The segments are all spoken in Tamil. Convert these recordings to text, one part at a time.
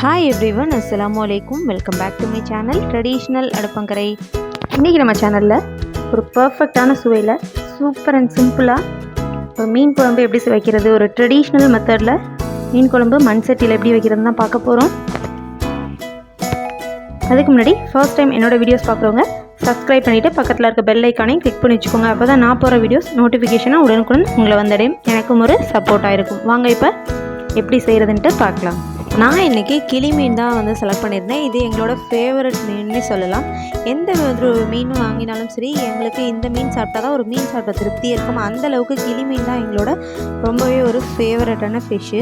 ஹாய் எவ்ரிவன், அஸ்ஸலாமு அலைக்கும். Welcome back to my channel traditional Adupangarai. இன்றைக்கி நம்ம சேனலில் ஒரு பர்ஃபெக்டான சுவையில் சூப்பர் அண்ட் சிம்பிளாக ஒரு மீன் குழம்பு எப்படி வைக்கிறது, ஒரு ட்ரெடிஷ்னல் மெத்தடில் மீன் குழம்பு மண் சட்டியில் எப்படி வைக்கிறதுன்னு தான் பார்க்க போகிறோம். அதுக்கு முன்னாடி ஃபர்ஸ்ட் டைம் என்னோடய வீடியோஸ் பார்க்குறவங்க சப்ஸ்கிரைப் பண்ணிவிட்டு பக்கத்தில் இருக்க பெல் ஐக்கானையும் கிளிக் பண்ணி வச்சுக்கோங்க. அப்போ தான் நான் போகிற வீடியோஸ் நோட்டிஃபிகேஷனாக உடனுக்குடன் உங்களை வந்தடையும். எனக்கும் ஒரு சப்போர்ட்டாக இருக்கும். வாங்க இப்போ எப்படி செய்கிறதுன்ட்டு பார்க்கலாம். நான் இன்றைக்கி கிளி மீன் தான் செலக்ட் பண்ணியிருந்தேன். இது எங்களோட ஃபேவரட் மீன்னு சொல்லலாம். எந்த ஒரு மீன் வாங்கினாலும் சரி, எங்களுக்கு இந்த மீன் சாப்பிட்டா தான் ஒரு மீன் சாப்பிட்ட திருப்தி இருக்கும். அந்தளவுக்கு கிளி மீன் தான் எங்களோட ரொம்பவே ஒரு ஃபேவரட்டான ஃபிஷ்ஷு.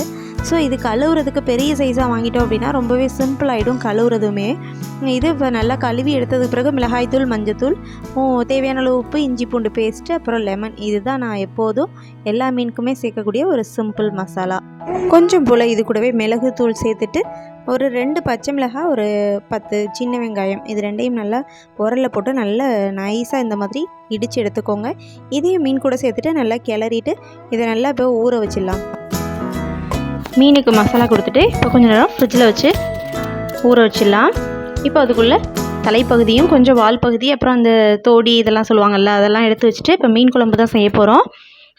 ஸோ இது கழுவுறதுக்கு பெரிய சைஸாக வாங்கிட்டோம் அப்படின்னா ரொம்பவே சிம்பிள் ஆகிடும் கழுவுறதுமே. இது இப்போ நல்லா கழுவி எடுத்ததுக்கு பிறகு மிளகாய்த்தூள், மஞ்சத்தூள், தேவையான அளவு உப்பு, இஞ்சி பூண்டு பேஸ்ட்டு, அப்புறம் லெமன். இதுதான் நான் எப்போதும் எல்லா மீனுக்குமே சேர்க்கக்கூடிய ஒரு சிம்பிள் மசாலா. கொஞ்சம் போல் இது கூடவே மிளகுத்தூள் சேர்த்துட்டு ஒரு 2 பச்சை மிளகாய், ஒரு 10 சின்ன வெங்காயம், இது ரெண்டையும் நல்லா உரலில் போட்டு நல்லா நைஸாக இந்த மாதிரி இடித்து எடுத்துக்கோங்க. இதையும் மீன் கூட சேர்த்துட்டு நல்லா கிளறிட்டு இதை நல்லா இப்போ ஊற வச்சிடலாம். மீனுக்கு மசாலா கொடுத்துட்டு இப்போ கொஞ்சம் நேரம் ஃப்ரிட்ஜில் வச்சு ஊற வச்சிடலாம். இப்போ அதுக்குள்ளே தலைப்பகுதியும் கொஞ்சம் வால் பகுதி, அப்புறம் அந்த தோடி இதெல்லாம் சொல்லுவாங்கள்ல, அதெல்லாம் எடுத்து வச்சுட்டு இப்போ மீன் குழம்பு தான் செய்ய போகிறோம்.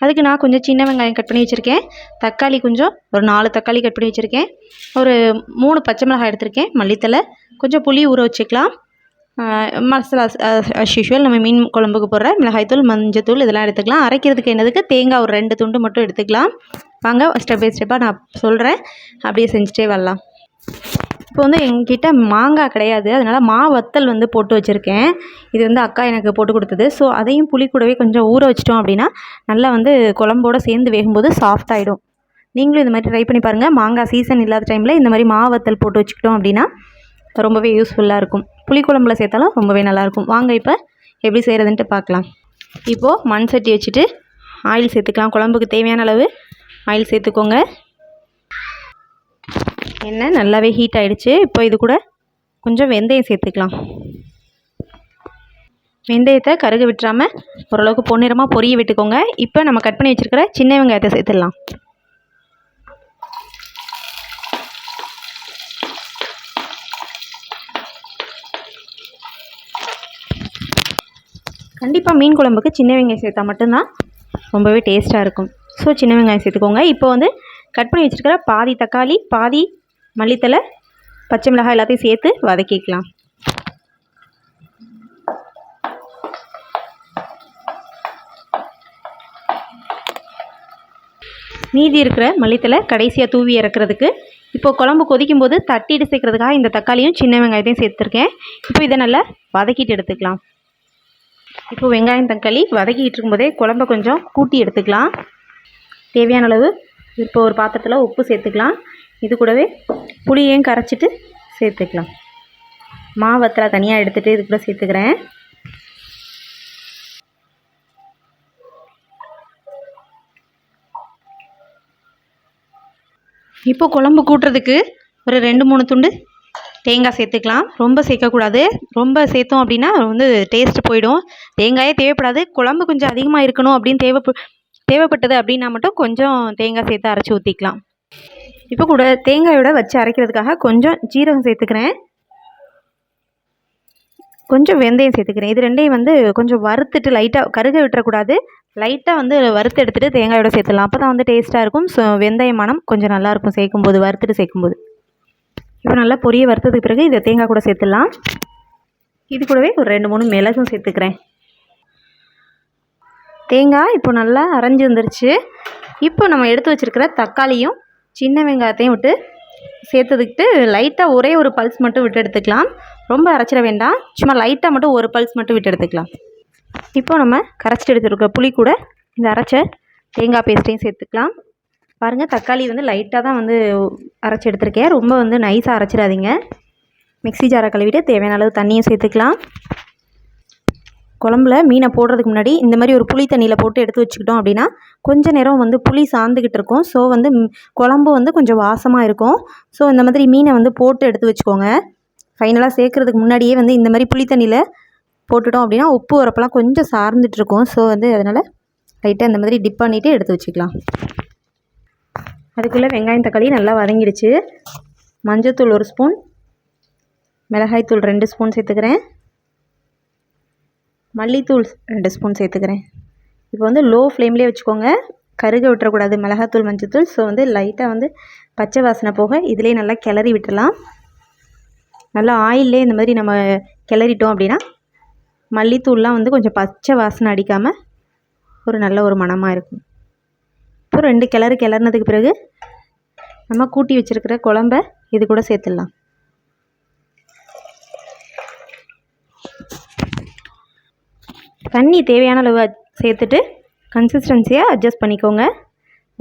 அதுக்கு நான் கொஞ்சம் சின்ன வெங்காயம் கட் பண்ணி வச்சுருக்கேன், தக்காளி கொஞ்சம் ஒரு 4 தக்காளி கட் பண்ணி வச்சுருக்கேன், ஒரு 3 பச்சை மிளகாய் எடுத்திருக்கேன், மல்லித்தலை, கொஞ்சம் புளி ஊற வச்சுக்கலாம். மசாலா அஸ் யூஷுவல் நம்ம மீன் குழம்புக்கு போடுற மிளகாய்த்தூள், மஞ்சத்தூள் இதெல்லாம் எடுத்துக்கலாம். அரைக்கிறதுக்கு என்னதுக்கு தேங்காய் ஒரு 2 துண்டு மட்டும் எடுத்துக்கலாம். வாங்க ஸ்டெப் பை ஸ்டெப்பாக நான் சொல்கிறேன், அப்படியே செஞ்சுட்டே வரலாம். இப்போ எங்கிட்ட மாங்காய் கிடையாது, அதனால் வத்தல் போட்டு வச்சுருக்கேன். இது அக்கா எனக்கு போட்டு கொடுத்தது. ஸோ அதையும் புளி கூடவே கொஞ்சம் ஊற வச்சிட்டோம் அப்படின்னா நல்லா குழம்போடு சேர்ந்து வேகும்போது சாஃப்ட் ஆகிடும். நீங்களும் இது மாதிரி ட்ரை பண்ணி பாருங்கள். மாங்காய் சீசன் இல்லாத டைமில் இந்த மாதிரி வத்தல் போட்டு வச்சுக்கிட்டோம் அப்படின்னா ரொம்பவே யூஸ்ஃபுல்லாக இருக்கும். புளிக்குழம்புல சேர்த்தாலும் ரொம்பவே நல்லாயிருக்கும். வாங்க இப்போ எப்படி செய்கிறதுன்ட்டு பார்க்கலாம். இப்போது மண் சட்டி வச்சுட்டு ஆயில் சேர்த்துக்கலாம். குழம்புக்கு தேவையான அளவு ஆயில் சேர்த்துக்கோங்க. எண்ணெய் நல்லாவே ஹீட் ஆகிடுச்சு. இப்போ இது கூட கொஞ்சம் வெந்தயம் சேர்த்துக்கலாம். வெந்தயத்தை கருக விட்டுறாமல் ஓரளவுக்கு பொன்னிறமாக பொரிய விட்டுக்கோங்க. இப்போ நம்ம கட் பண்ணி வச்சுருக்கிற சின்ன வெங்காயத்தை சேர்த்துடலாம். கண்டிப்பாக மீன் குழம்புக்கு சின்ன வெங்காயம் சேர்த்தா மட்டும்தான் ரொம்பவே டேஸ்ட்டாக இருக்கும். ஸோ சின்ன வெங்காயம் சேர்த்துக்கோங்க. இப்போ கட் பண்ணி வச்சுருக்கிற பாதி தக்காளி, பாதி மல்லித்தலை, பச்சை மிளகாய் எல்லாத்தையும் சேர்த்து வதக்கிக்கலாம். மீதி இருக்கிற மல்லித்தலை கடைசியாக தூவி இறக்குறதுக்கு. இப்போது குழம்பு கொதிக்கும் போது தட்டிட்டு சேர்க்குறதுக்காக இந்த தக்காளியும் சின்ன வெங்காயத்தையும் சேர்த்துருக்கேன். இப்போ இதை நல்லா வதக்கிட்டு எடுத்துக்கலாம். இப்போ வெங்காயம் தக்காளி வதக்கிட்டு இருக்கும்போதே குழம்பை கொஞ்சம் கூட்டி எடுத்துக்கலாம். தேவையான அளவு இப்போ ஒரு பாத்திரத்தில் உப்பு சேர்த்துக்கலாம். இது கூடவே புளியையும் கரைச்சிட்டு சேர்த்துக்கலாம். வத்தலை தனியாக எடுத்துகிட்டு இது கூட சேர்த்துக்கிறேன். இப்போ குழம்பு கூட்டுறதுக்கு ஒரு 2-3 துண்டு தேங்காய் சேர்த்துக்கலாம். ரொம்ப சேர்க்கக்கூடாது. ரொம்ப சேர்த்தோம் அப்படின்னா டேஸ்ட்டு போயிடும். தேங்காயே தேவைப்படாது. குழம்பு கொஞ்சம் அதிகமாக இருக்கணும் அப்படின்னு தேவைப்பட்டது அப்படின்னா மட்டும் கொஞ்சம் தேங்காய் சேர்த்து அரைச்சி ஊற்றிக்கலாம். இப்போ கூட தேங்காயோட வச்சு அரைக்கிறதுக்காக கொஞ்சம் ஜீரகம் சேர்த்துக்கிறேன், கொஞ்சம் வெந்தயம் சேர்த்துக்கிறேன். இது ரெண்டையும் கொஞ்சம் வறுத்துட்டு லைட்டாக கருக விட்டுறக்கூடாது. லைட்டாக வறுத்து எடுத்துகிட்டு தேங்காயோட சேர்த்துடலாம். அப்போ தான் டேஸ்ட்டாக இருக்கும். ஸோ வெந்தய மனம் கொஞ்சம் நல்லாயிருக்கும் சேர்க்கும்போது, வறுத்துட்டு சேர்க்கும்போது. இப்போ நல்லா பொரிய வறுத்ததுக்கு பிறகு இதை தேங்காய் கூட சேர்த்துடலாம். இது கூடவே ஒரு 2-3 மிளகும் சேர்த்துக்கிறேன். தேங்காய் இப்போ நல்லா அரைஞ்சி வந்துருச்சு. இப்போ நம்ம எடுத்து வச்சுருக்கிற தக்காளியும் சின்ன வெங்காயத்தையும் விட்டு சேர்த்துக்கிட்டு லைட்டாக ஒரே ஒரு பல்ஸ் மட்டும் விட்டு எடுத்துக்கலாம். ரொம்ப அரைச்சிட வேண்டாம், சும்மா லைட்டாக மட்டும் ஒரு பல்ஸ் மட்டும் விட்டு எடுத்துக்கலாம். இப்போ நம்ம கரைச்சிட்டு எடுத்துருக்க புளி கூட இந்த அரைச்ச தேங்காய் பேஸ்ட்டையும் சேர்த்துக்கலாம். பாருங்கள், தக்காளி லைட்டாக தான் அரைச்சி எடுத்துருக்கேன். ரொம்ப நைஸாக அரைச்சிடாதீங்க. மிக்ஸி ஜாரை கழுவிட்டு தேவையான அளவு தண்ணியும் சேர்த்துக்கலாம். குழம்புல மீனை போடுறதுக்கு முன்னாடி இந்த மாதிரி ஒரு புளி தண்ணியில் போட்டு எடுத்து வச்சுக்கிட்டோம் அப்படின்னா கொஞ்சம் நேரம் புளி சார்ந்துக்கிட்டு இருக்கும். ஸோ குழம்பு கொஞ்சம் வாசமாக இருக்கும். ஸோ இந்த மாதிரி மீனை போட்டு எடுத்து வச்சுக்கோங்க. ஃபைனலாக சேர்க்குறதுக்கு முன்னாடியே இந்த மாதிரி புளி தண்ணியில் போட்டுட்டோம் அப்படின்னா உப்பு உரப்பெல்லாம் கொஞ்சம் சார்ந்துட்டுருக்கும். ஸோ அதனால் லைட்டாக இந்த மாதிரி டிப் பண்ணிவிட்டு எடுத்து வச்சுக்கலாம். அதுக்குள்ளே வெங்காயம் தக்காளி நல்லா வதங்கிடுச்சு. மஞ்சள்தூள் 1 ஸ்பூன், மிளகாய்த்தூள் 2 ஸ்பூன் சேர்த்துக்கிறேன், மல்லித்தூள் 2 ஸ்பூன் சேர்த்துக்கிறேன். இப்போ வந்து லோ ஃப்ளேம்லேயே வச்சுக்கோங்க, கருக விட்டுறக்கூடாது மிளகாத்தூள் மஞ்சள்தூள். ஸோ வந்து லைட்டாக வந்து பச்சை வாசனை போக இதிலே நல்லா கிளறி விட்டுடலாம். நல்லா ஆயிலே இந்த மாதிரி நம்ம கிளறிட்டோம் அப்படின்னா மல்லித்தூள்லாம் வந்து கொஞ்சம் பச்சை வாசனை அடிக்காமல் ஒரு நல்ல ஒரு மணமாக இருக்கும். இப்போ 2 கிளறினதுக்கு பிறகு நம்ம கூட்டி வச்சுருக்கிற குழம்ப இது கூட சேர்த்துடலாம். தண்ணி தேவையான அளவு சேர்த்துட்டு கன்சிஸ்டன்சியை அட்ஜஸ்ட் பண்ணிக்கோங்க.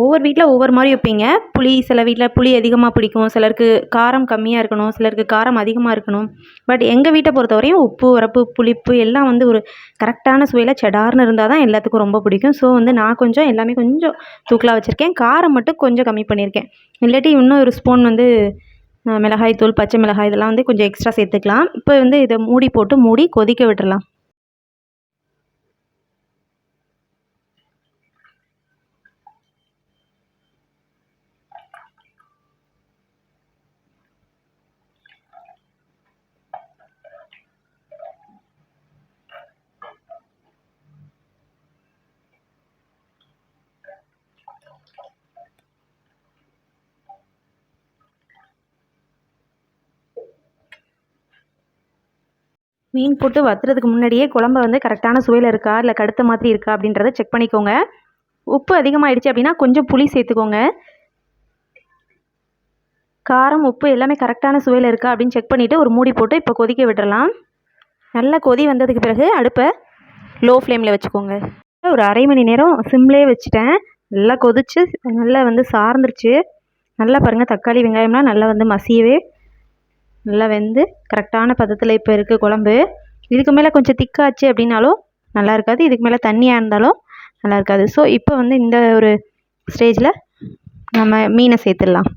ஒவ்வொரு வீட்டில் ஒவ்வொரு மாதிரி வைப்பீங்க. புளி சில வீட்டில் புளி அதிகமாக பிடிக்கும், சிலருக்கு காரம் கம்மியாக இருக்கணும், சிலருக்கு காரம் அதிகமாக இருக்கணும். பட் எங்கள் வீட்டை பொறுத்தவரையும் உப்பு, உரப்பு, புளிப்பு எல்லாம் வந்து ஒரு கரெக்டான சுவையில் செடார்னு இருந்தால் தான் எல்லாத்துக்கும் ரொம்ப பிடிக்கும். ஸோ வந்து நான் கொஞ்சம் எல்லாமே கொஞ்சம் தூக்கலாக வச்சுருக்கேன். காரம் மட்டும் கொஞ்சம் கம்மி பண்ணியிருக்கேன். இல்லாட்டி இன்னும் ஒரு ஸ்பூன் வந்து மிளகாய் தூள், பச்சை மிளகாய் இதெல்லாம் வந்து கொஞ்சம் எக்ஸ்ட்ரா சேர்த்துக்கலாம். இப்போ வந்து இதை மூடி கொதிக்க விட்டுறலாம். மீன் போட்டு வற்றுறதுக்கு முன்னாடியே குழம்ப வந்து கரெக்டான சுவையில் இருக்கா இல்லை கடுத்த மாதிரி இருக்கா அப்படின்றத செக் பண்ணிக்கோங்க. உப்பு அதிகமாகிடுச்சு அப்படின்னா கொஞ்சம் புளி சேர்த்துக்கோங்க. காரம், உப்பு எல்லாமே கரெக்டான சுவையில் இருக்கா அப்படின்னு செக் பண்ணிவிட்டு ஒரு மூடி போட்டு இப்போ கொதிக்க விட்டுறலாம். நல்லா கொதி வந்ததுக்கு பிறகு அடுப்பை லோ ஃப்ளேமில் வச்சுக்கோங்க. ஒரு அரை மணி நேரம் சிம்லேயே வச்சுட்டேன். நல்லா கொதிச்சு நல்லா வந்து சார்ந்துருச்சு. நல்லா பாருங்கள், தக்காளி வெங்காயம்லாம் நல்லா வந்து மசியவே நல்லா வெந்து கரெக்டான பதத்தில் இப்போ இருக்குது குழம்பு. இதுக்கு மேலே கொஞ்சம் திக்காச்சு அப்படின்னாலும் நல்லா இருக்காது, இதுக்கு மேலே தண்ணியாக இருந்தாலும் நல்லா இருக்காது. ஸோ இப்போ வந்து இந்த ஒரு ஸ்டேஜில் நம்ம மீனை சேர்த்துடலாம்.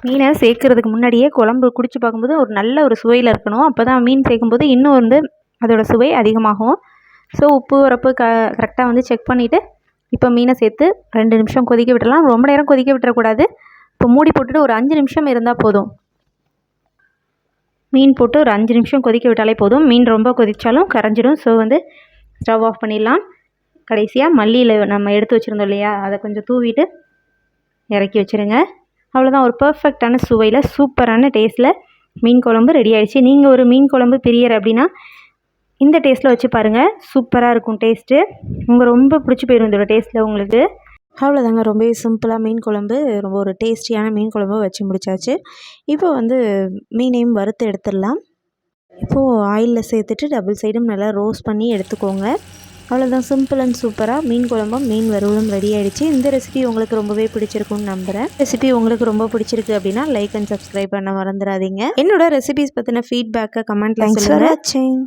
மீனை சேர்க்குறதுக்கு முன்னாடியே குழம்பு குடிச்சு பார்க்கும்போது ஒரு நல்ல ஒரு சுவையில் இருக்கணும். அப்போ தான் மீன் சேர்க்கும்போது இன்னும் வந்து அதோடய சுவை அதிகமாகும். ஸோ உப்பு, உரப்பு கரெக்டாக வந்து செக் பண்ணிவிட்டு இப்போ மீனை சேர்த்து 2 நிமிஷம் கொதிக்க விட்டுடலாம். ரொம்ப நேரம் கொதிக்க விட்டுறக்கூடாது. இப்போ மூடி போட்டுட்டு ஒரு 5 நிமிஷம் இருந்தால் போதும். மீன் போட்டு ஒரு 5 நிமிஷம் கொதிக்க விட்டாலே போதும். மீன் ரொம்ப கொதித்தாலும் கரைஞ்சிடும். ஸோ வந்து ஸ்டவ் ஆஃப் பண்ணிடலாம். கடைசியாக மல்லியில் நம்ம எடுத்து வச்சுருந்தோம் இல்லையா, அதை கொஞ்சம் தூவிட்டு இறக்கி வச்சுருங்க. அவ்வளோதான், ஒரு பர்ஃபெக்டான சுவையில் சூப்பரான டேஸ்ட்டில் மீன் குழம்பு ரெடி ஆகிடுச்சு. நீங்கள் ஒரு மீன் குழம்பு பிரியர் அப்படின்னா இந்த டேஸ்ட்டில் வச்சு பாருங்கள், சூப்பராக இருக்கும் டேஸ்ட்டு. ரொம்ப பிடிச்சி போயிடும் இதோட டேஸ்ட்டில் உங்களுக்கு. அவ்வளோதாங்க, ரொம்பவே சிம்பிளாக மீன் குழம்பு, ரொம்ப ஒரு டேஸ்டியான மீன் குழம்பு வச்சு முடிச்சாச்சு. இப்போ வந்து மீனையும் வறுத்து எடுத்துடலாம். இப்போது ஆயிலில் சேர்த்துட்டு டபுள் சைடும் நல்லா ரோஸ்ட் பண்ணி எடுத்துக்கோங்க. அவ்வளோதான், சிம்பிள் அண்ட் சூப்பராக மீன் குழம்பும் மீன் வறுவலும் ரெடி ஆகிடுச்சு. இந்த ரெசிபி உங்களுக்கு ரொம்பவே பிடிச்சிருக்குன்னு நம்புகிறேன். ரெசிபி உங்களுக்கு ரொம்ப பிடிச்சிருக்கு அப்படின்னா லைக் அண்ட் சப்ஸ்கிரைப் பண்ண மறந்துடாதீங்க. என்னோட ரெசிபிஸ் பற்றின ஃபீட்பேக்கை கமெண்ட்டில் சொல்லுங்கள்.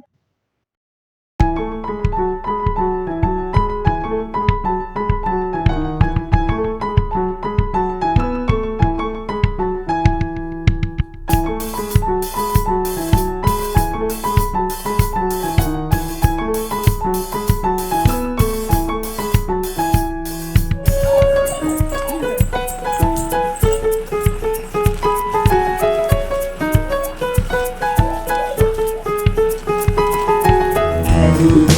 Thank you.